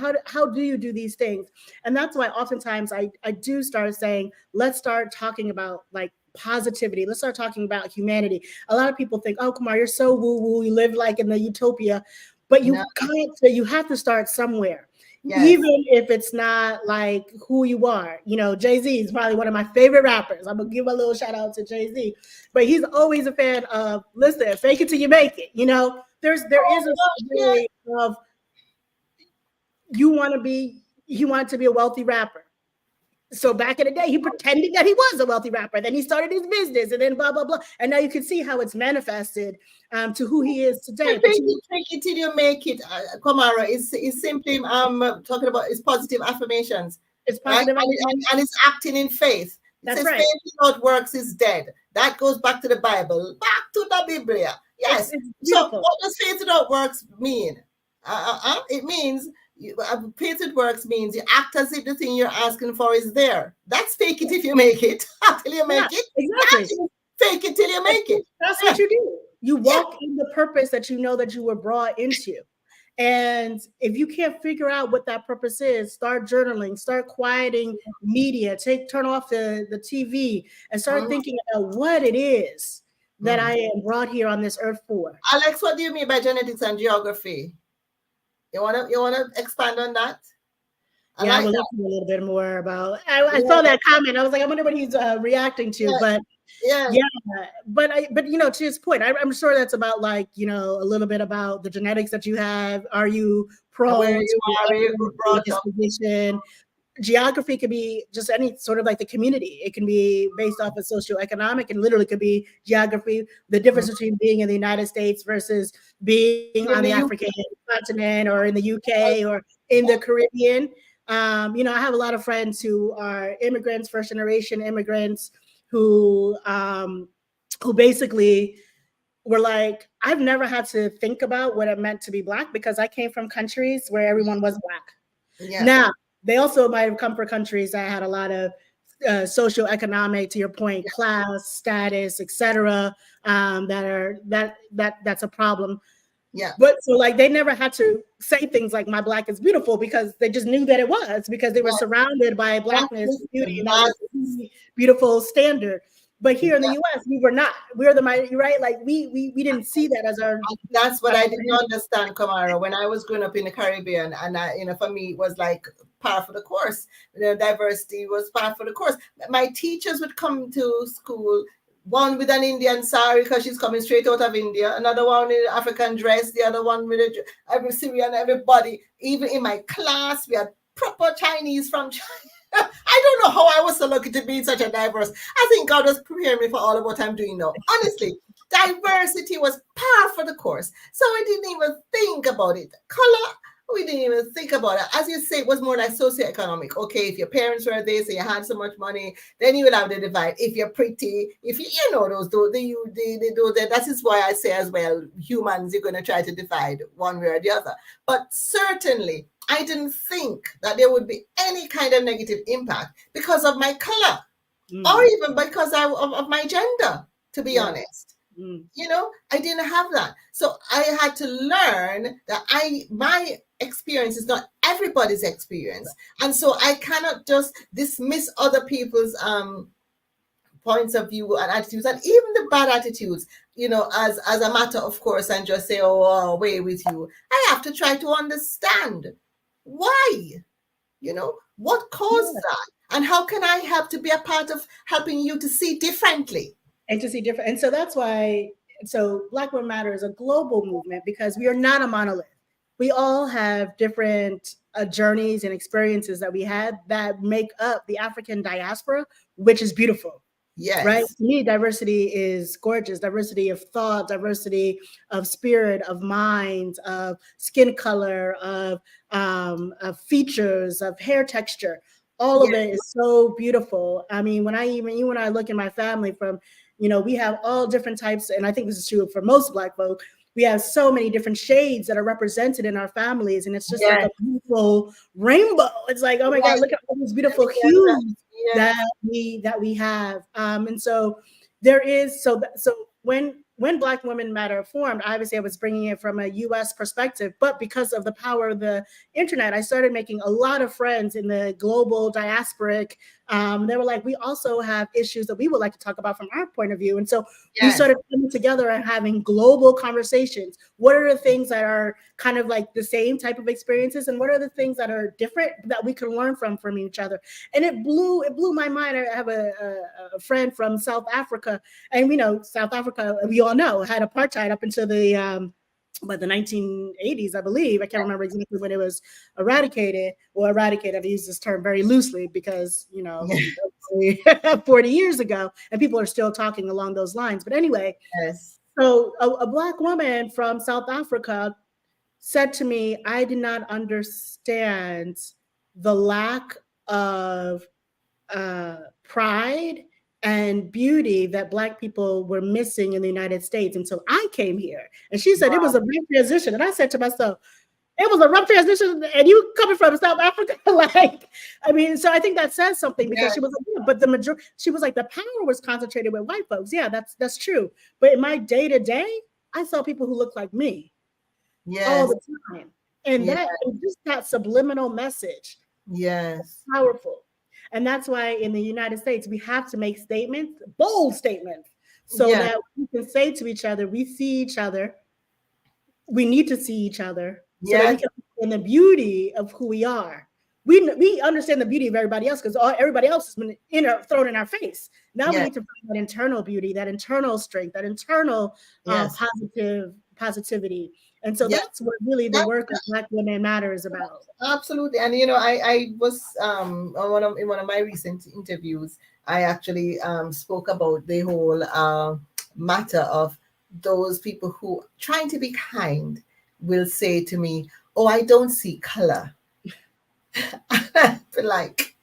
do you do these things? And that's why oftentimes I do start saying, let's start talking about like positivity. Let's start talking about humanity. A lot of people think, oh, Kumar, you're so woo-woo. You live like in the utopia, but you can't. You have to start somewhere. Yes. Even if it's not like who you are. You know, Jay-Z is probably one of my favorite rappers. I'm gonna give a little shout out to Jay-Z, but he's always a fan of, listen, fake it till you make it. You know, there is a way of you want to be a wealthy rapper. So back in the day, he pretended that he was a wealthy rapper. Then he started his business, and then blah blah blah. And now you can see how it's manifested to who he is today. Fake it till you make it, Kamara. It's simply talking about it's positive affirmations. It's positive, right? And it's acting in faith. It says, faith without works is dead. That goes back to the Bible, back to the Biblia. Yes. So what does faith without works mean? It means. Faith with works means you act as if the thing you're asking for is there. That's fake it if you make it. Till you make it. Exactly. Fake it till you make it. That's what you do. You walk in the purpose that you know that you were brought into. And if you can't figure out what that purpose is, start journaling, start quieting media, turn off the TV and start thinking about what it is that I am brought here on this earth for. Alex, what do you mean by genetics and geography? You wanna expand on that? I will listen a little bit more about. I saw that comment. I was like, I wonder what he's reacting to. But but you know, to his point, I'm sure that's about like, you know, a little bit about the genetics that you have. Are you prone to disposition? Geography could be just any sort of like the community. It can be based off of socioeconomic, and literally could be geography. The difference between being in the United States versus being on the African continent or in the UK or in the Caribbean. You know, I have a lot of friends who are immigrants, first generation immigrants, who basically were like, I've never had to think about what it meant to be Black because I came from countries where everyone was Black. Yeah. Now, they also might have come from countries that had a lot of socioeconomic, to your point, class, status, etc. That's a problem. Yeah. But so like they never had to say things like my Black is beautiful because they just knew that it was, because they were surrounded by Blackness, beauty, and that was a beautiful standard. But here in the US, we were not. We're the minority, right? Like we didn't see that as our. That's what I didn't understand, Kamara. When I was growing up in the Caribbean, and you know, for me, it was like par for the course. The diversity was par for the course. My teachers would come to school, one with an Indian sari because she's coming straight out of India, another one in an African dress, the other one with every Syrian, everybody. Even in my class, we had proper Chinese from China. I don't know how I was so lucky to be such a diverse. I think God was preparing me for all of what I'm doing now. Honestly, diversity was par for the course. So I didn't even think about it. Color, we didn't even think about it. As you say, it was more like socioeconomic. Okay, if your parents were this and you had so much money, then you will have the divide. If you're pretty, if you know those do they do that. That is why I say as well, humans, you're going to try to divide one way or the other. But certainly, I didn't think that there would be any kind of negative impact because of my color or even because of my gender, to be honest. You know, I didn't have that. So I had to learn that my experience is not everybody's experience. And so I cannot just dismiss other people's points of view and attitudes, and even the bad attitudes, you know, as a matter of course, and just say, oh, away with you. I have to try to understand Why? What caused that? And how can I help to be a part of helping you to see differently? And to see different. And so that's why, so Black Women Matter is a global movement because we are not a monolith. We all have different journeys and experiences that we had that make up the African diaspora, which is beautiful. Yes. Right. To me, diversity is gorgeous. Diversity of thought, diversity of spirit, of mind, of skin color, of features, of hair texture. All of it is so beautiful. I mean, when I look in my family from, we have all different types, and I think this is true for most Black folk. We have so many different shades that are represented in our families, and it's just like a beautiful rainbow. It's like, oh my God, look at all these beautiful hues that we have. And so there is, so when Black Women Matter formed, obviously I was bringing it from a US perspective, but because of the power of the internet, I started making a lot of friends in the global diasporic. They were like, we also have issues that we would like to talk about from our point of view. And so we started coming together and having global conversations. What are the things that are kind of like the same type of experiences? And what are the things that are different that we can learn from each other? And it blew my mind. I have a friend from South Africa, and South Africa, we all know, had apartheid up until the 1980s, I believe. I can't remember exactly when it was eradicated. I use this term very loosely because, 40 years ago, and people are still talking along those lines. But anyway, so a Black woman from South Africa said to me, I did not understand the lack of pride and beauty that Black people were missing in the United States until I came here. And she said, It was a rough transition. And I said to myself, it was a rough transition, and you coming from South Africa, so I think that says something, because she was like, but she was like, the power was concentrated with white folks. Yeah, that's true. But in my day-to-day, I saw people who looked like me all the time. And that just that subliminal message. Yes. Powerful. And that's why in the United States, we have to make statements, bold statements, so that we can say to each other, we see each other. We need to see each other so that we can understand the beauty of who we are. We understand the beauty of everybody else because everybody else has been thrown in our face. Now we need to find that internal beauty, that internal strength, that internal positivity. And so that's what really the work of Black Women Matter is about. Absolutely. And I was in one of my recent interviews, I actually spoke about the whole matter of those people who, trying to be kind, will say to me, oh, I don't see color. Like,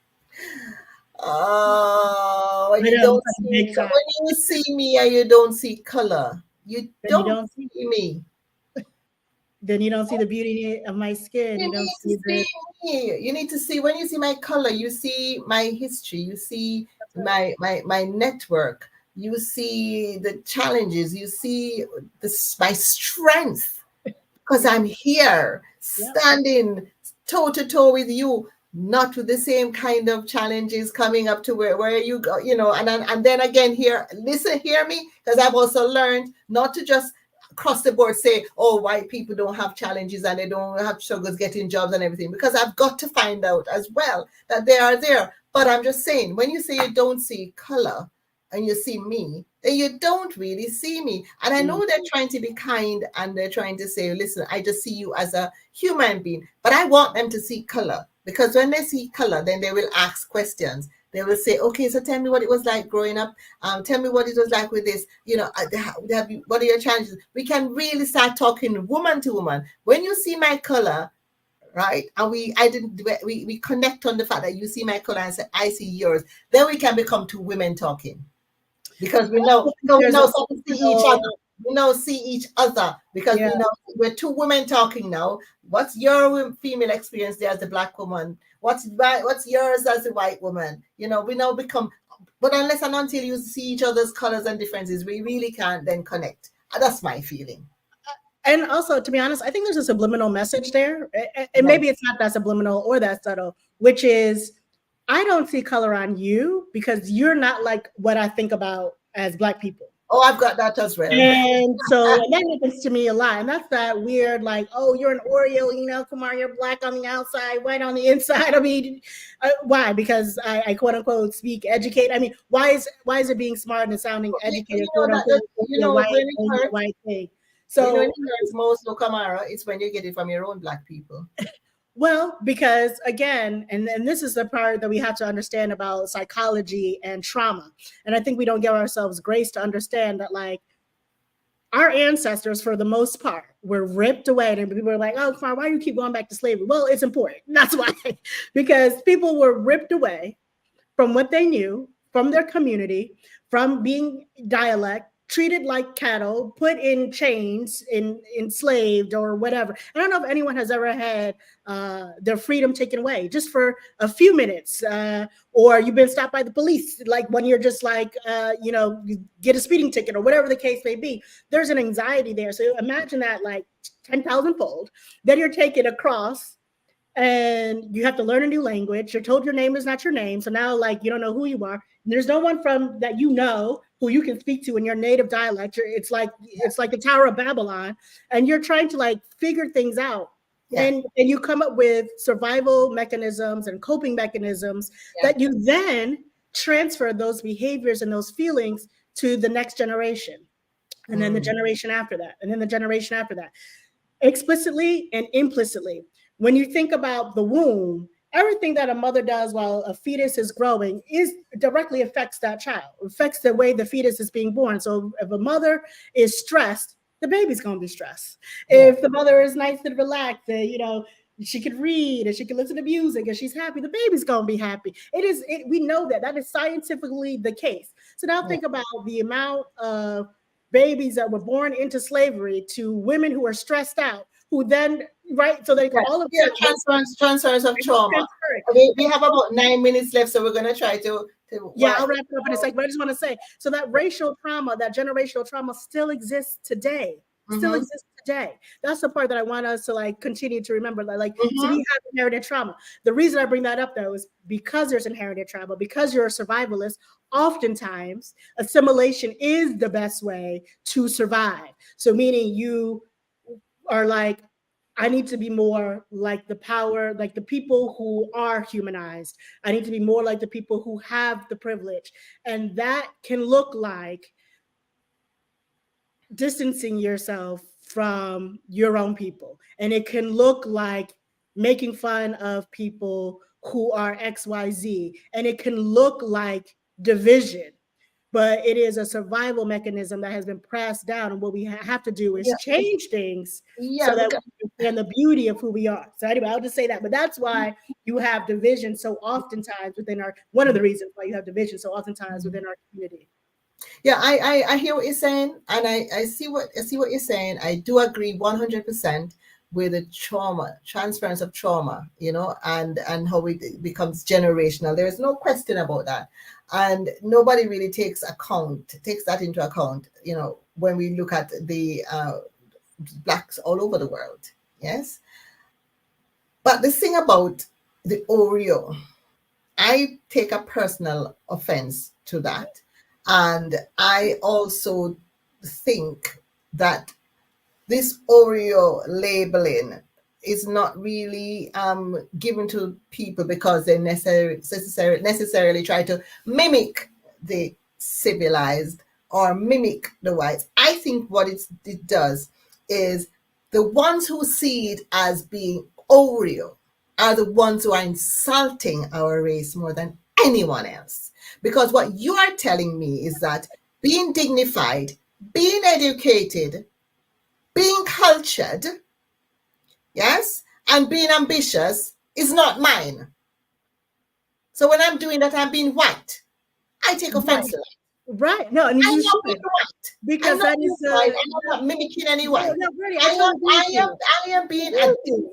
when you see me and you don't see color, you don't see me. Then you don't see the beauty of my skin. You don't see me. You need to see, when you see my color, you see my history, you see my network, you see the challenges, you see my strength, because I'm here standing toe to toe with you, not with the same kind of challenges coming up to where you go, and then again, hear me, because I've also learned not to just across the board say, oh, white people don't have challenges and they don't have struggles getting jobs and everything, because I've got to find out as well that they are there. But I'm just saying, when you say you don't see color and you see me, then you don't really see me. And I know they're trying to be kind and they're trying to say, listen, I just see you as a human being, but I want them to see color, because when they see color, then they will ask questions. They will say, okay, so tell me what it was like growing up. Tell me what it was like with this. What are your challenges? We can really start talking woman to woman. When you see my color, right, and we connect on the fact that you see my color and say, I see yours, then we can become two women talking. Because we know see each other. We see each other because we know we're two women talking now. What's your female experience there as the Black woman? What's yours as a white woman? We now become, but unless and until you see each other's colors and differences, we really can't then connect. That's my feeling. And also, to be honest, I think there's a subliminal message there. And maybe it's not that subliminal or that subtle, which is, I don't see color on you because you're not like what I think about as Black people. Oh, I've got that as well. And so and that happens to me a lot. And that's that weird, like, oh, you're an Oreo, you know, come on, you're black on the outside, white on the inside. I mean, why? Because I quote unquote speak educate. I mean, why is it being smart and sounding educated, quote unquote, When it hurts, white thing? So when So it hurts most, no Kamara, it's when you get it from your own black people. well, because again, and this is the part that we have to understand about psychology and trauma. And I think we don't give ourselves grace to understand that, like, our ancestors, for the most part, were ripped away. And people are like, oh, fine, why do you keep going back to slavery? Well, it's important. That's why. Because people were ripped away from what they knew, from their community, from being dialect, treated like cattle, put in chains, enslaved or whatever. I don't know if anyone has ever had their freedom taken away just for a few minutes, or you've been stopped by the police, like when you're just like, you get a speeding ticket or whatever the case may be. There's an anxiety there. So imagine that like 10,000 fold. Then you're taken across and you have to learn a new language. You're told your name is not your name. So now, like, you don't know who you are. And there's no one from that you know who you can speak to in your native dialect. It's like the Tower of Babylon, and you're trying to like figure things out. Yeah. And you come up with survival mechanisms and coping mechanisms that you then transfer those behaviors and those feelings to the next generation, and then the generation after that, and then the generation after that, explicitly and implicitly. When you think about the womb, everything that a mother does while a fetus is growing directly affects that child, affects the way the fetus is being born. So if a mother is stressed, the baby's going to be stressed. If the mother is nice and relaxed, she could read and she can listen to music and she's happy, the baby's going to be happy. We know that is scientifically the case. So now think about the amount of babies that were born into slavery to women who are stressed out, who then, so they can all of transference of trauma. We have about 9 minutes left, so we're going to try to I'll wrap it up in a second, but I just want to say, so that racial trauma, that generational trauma still exists today. That's the part that I want us to like continue to remember. So we have inherited trauma. The reason I bring that up though is because there's inherited trauma, because you're a survivalist, oftentimes assimilation is the best way to survive. So meaning you are like, I need to be more like the power, like the people who are humanized. I need to be more like the people who have the privilege. And that can look like distancing yourself from your own people. And it can look like making fun of people who are XYZ. And it can look like division. But it is a survival mechanism that has been passed down. And what we have to do is change things so that we understand the beauty of who we are. So anyway, I'll just say that. But that's why you have division so oftentimes one of the reasons why you have division so oftentimes within our community. Yeah, I hear what you're saying. And I see what you're saying. I do agree 100% with the trauma, transference of trauma, and how it becomes generational. There is no question about that. And nobody really takes that into account, when we look at the blacks all over the world. Yes. But the thing about the Oreo, I take a personal offense to that. And I also think that this Oreo labeling is not really given to people because they necessarily try to mimic the civilized or mimic the whites. I think what it does is the ones who see it as being Oreo are the ones who are insulting our race more than anyone else. Because what you are telling me is that being dignified, being educated, being cultured, yes, and being ambitious is not mine. So when I'm doing that, I'm being white. I take offense to that. Right. No, and I'm not being white. Because that is I'm not mimicking anyone. No, really, I am being a decent,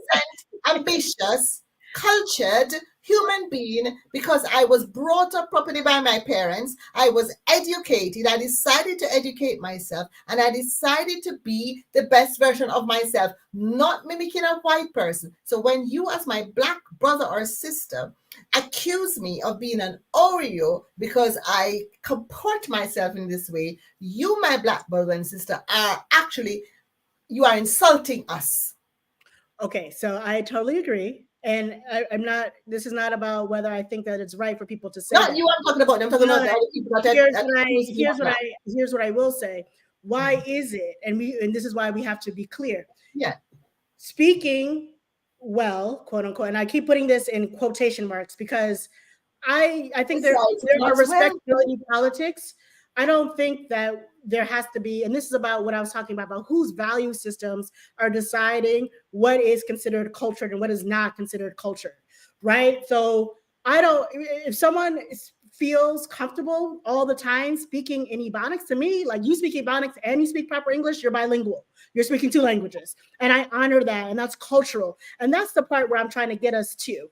ambitious, cultured human being because I was brought up properly by my parents. I was educated. I decided to educate myself and I decided to be the best version of myself, not mimicking a white person. So when you, as my black brother or sister, accuse me of being an Oreo because I comport myself in this way, you, my Black brother and sister, are actually, you are insulting us. Okay, so I totally agree. And I'm not, this is not about whether I think that it's right for people to say Not that. you I'm talking about, I'm talking about the other people that Here's what I will say. Why is it? And this is why we have to be clear. Yeah. Speaking well, quote unquote, and I keep putting this in quotation marks because I think there are respectability politics. I don't think that there has to be, and this is about what I was talking about whose value systems are deciding what is considered cultured and what is not considered cultured, right? So if someone feels comfortable all the time speaking in Ebonics, to me, like you speak Ebonics and you speak proper English, you're bilingual. You're speaking 2 languages. And I honor that. And that's cultural. And that's the part where I'm trying to get us to.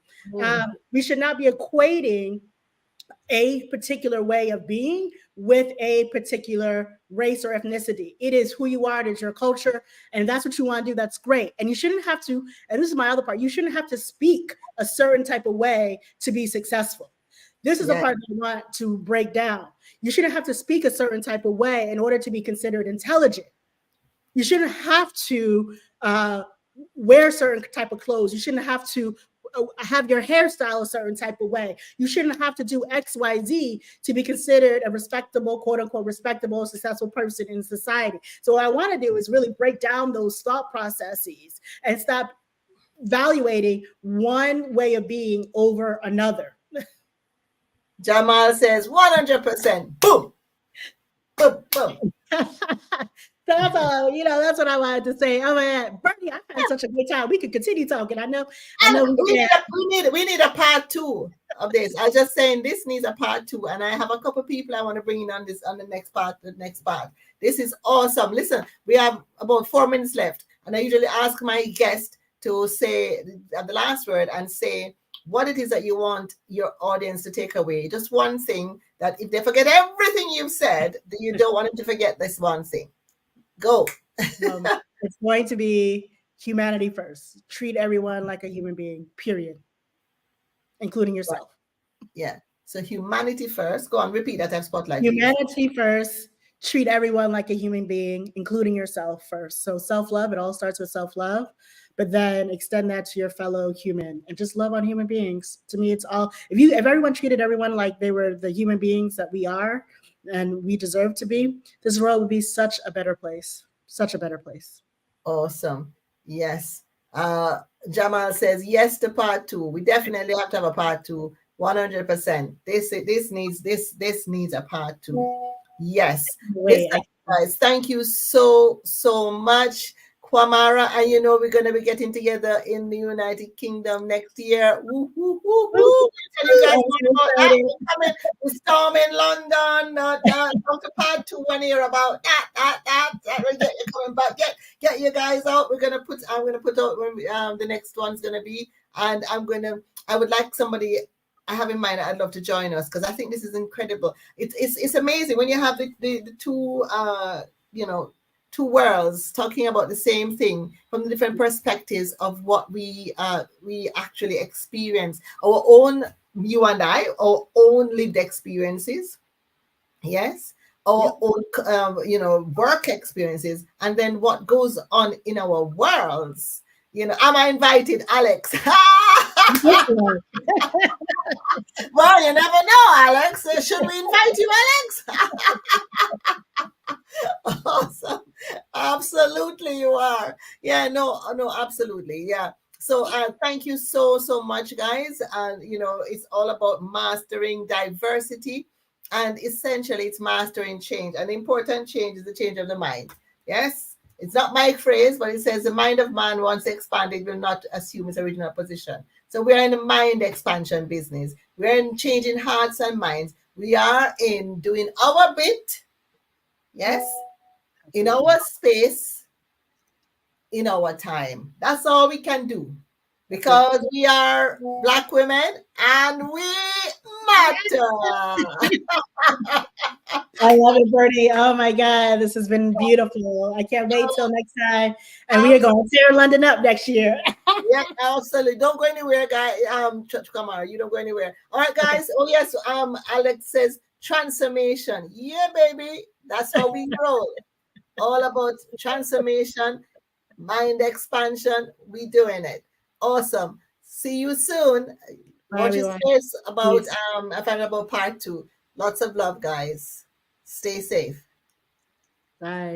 We should not be equating a particular way of being with a particular race or ethnicity. It is who you are, it is your culture, and that's what you want to do. That's great. And you shouldn't have to, and this is my other part, you shouldn't have to speak a certain type of way to be successful. This is the part that I want to break down. You shouldn't have to speak a certain type of way in order to be considered intelligent. You shouldn't have to wear certain type of clothes. You shouldn't have to have your hairstyle a certain type of way. You shouldn't have to do X, Y, Z to be considered a respectable, quote unquote, respectable, successful person in society. So what I want to do is really break down those thought processes and stop evaluating one way of being over another. Jamal says 100%. Boom. Boom, boom. That's all, that's what I wanted to say. Oh man, Bernie, I had such a good time. We could continue talking. I know we need a part 2 of this. I was just saying this needs a part 2, and I have a couple of people I want to bring in on the next part. This is awesome. Listen, we have about 4 minutes left, and I usually ask my guest to say the last word and say what it is that you want your audience to take away. Just one thing that if they forget everything you've said, you don't want them to forget this one thing. Go. It's going to be humanity first. Treat everyone like a human being, period, including yourself. Right. Yeah. So humanity first. Go on, repeat that. I've spotlighted. Humanity first. Treat everyone like a human being, including yourself first. So self-love, it all starts with self-love, but then extend that to your fellow human and just love on human beings. To me, it's all, if everyone treated everyone like they were the human beings that we are, and we deserve to be, this world would be such a better place. Such a better place. Awesome. Yes. Jamal says yes to part 2. We definitely have to have a part 2. 100%. This needs a part 2. Yes. Guys, thank you so much. Kwamara, and we're going to be getting together in the United Kingdom next year. Woo, woo, woo, woo. Tell you guys about that. We storm in London. Come to part 2 when you hear about that. We'll get you coming back. Get you guys out. I'm going to put out when the next one's going to be. And I would like somebody I have in mind I'd love to join us, because I think this is incredible. It's amazing when you have the two, two worlds talking about the same thing from the different perspectives of what we actually experience, our own, you and I, our own lived experiences, yes, our own work experiences, and then what goes on in our worlds. Am I invited, Alex? Well, you never know, Alex. Should we invite you, Alex? Awesome. Absolutely, you are. Yeah, no, absolutely. Yeah. So thank you so much, guys. And it's all about mastering diversity, and essentially it's mastering change. An important change is the change of the mind. Yes. It's not my phrase, but it says the mind of man, once expanded, will not assume its original position. So we are in the mind expansion business. We're in changing hearts and minds. We are in doing our bit. Yes. In our space, in our time. That's all we can do, because we are Black women and we matter. I love it, Bernie. Oh my God, this has been beautiful. I can't wait till next time. And we are going to tear London up next year. Yeah, absolutely. Don't go anywhere, guys. Kamara, you don't go anywhere. All right, Okay. guys. Oh yes. Alex says transformation. Yeah, baby. That's how we roll. All about transformation, mind expansion. We doing it. Awesome. See you soon. Bye, Watch your everyone. space about Peace. I find about part 2. Lots of love, guys. Stay safe. Bye.